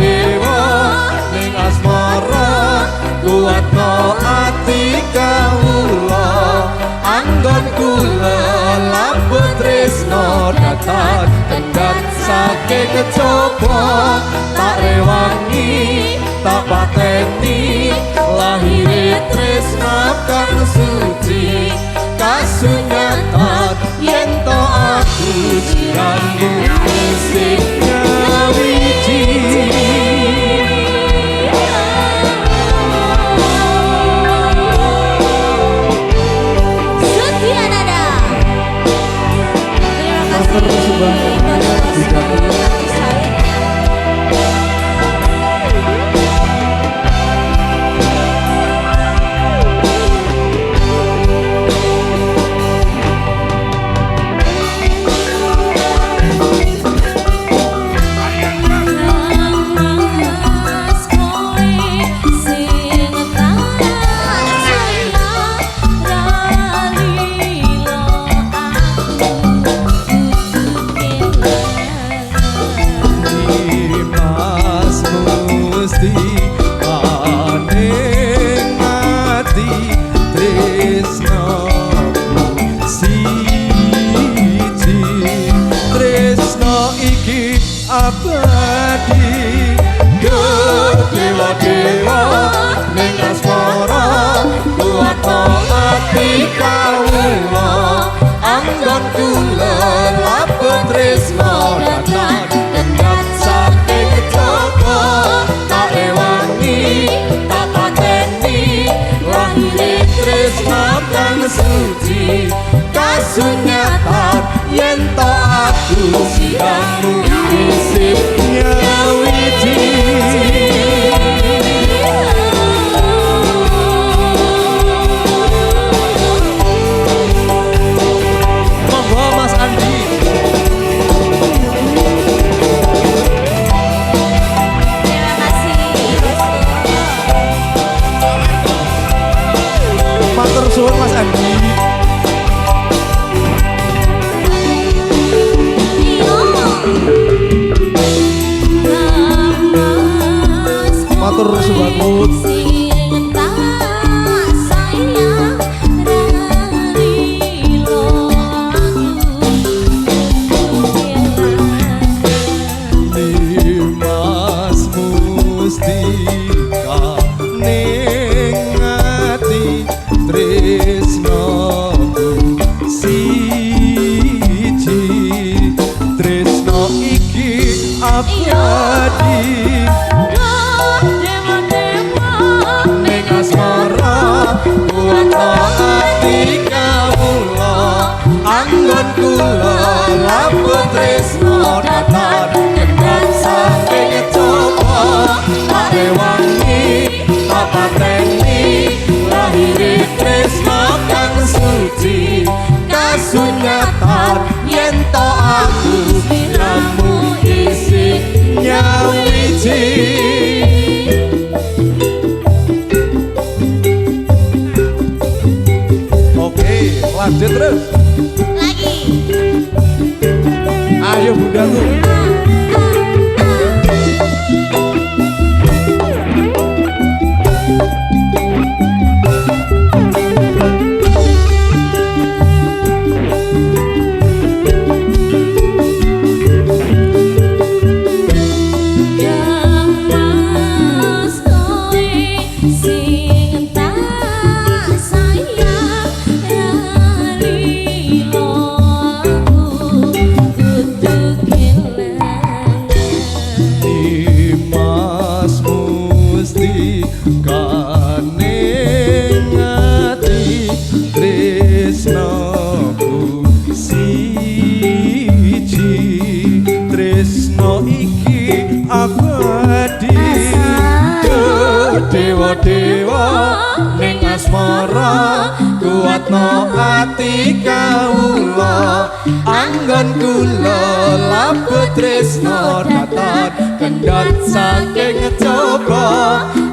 dewa ning asmara kuatno ati kawula anggon kula lampun tresno datang kendhat saking kecoba tak rewangi tak pateni lahire tresno kang suci kasunyatan yen to aku siramu sing nyawiji abadi dewa-dewa ning asmara kuatno ati kawula anggon kula lapun tresno datang kendhat saking kecoba tak rewangi tak pateni lahire tresno kang suci kasunyatan yen to aku siramu isip nyawiji monggo Mas Andi terima kasih matur suwun Mas Andi matur suwun anggon kula lampun tresno datang kendhat saking kecoba tak rewangi tak pateni lahire tresno kang suci kasunyatan yen to aku siramu isih nyawiji oke lanjut terus ayo bundaku dewa-dewa ning asmara kuatno ati kawula anggon kula laput tresno datang kendhat saking coba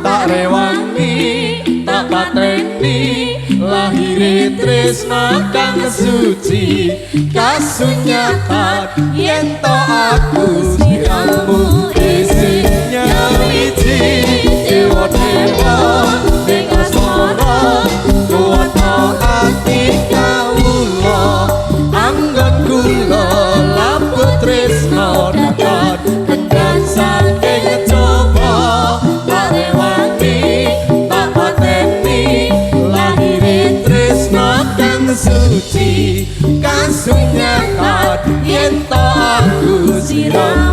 tak rewangi tak pateni lahire tresna kang suci kasunyatan yen to aku siramu isih nyawiji dewa-dewa ning asmara kuwatno ati kawula anggon kula labet tresna dapat kendhan saking coba tak rewangi tak pateni lahire tresna kang suci kasunyatan yen to aku siramu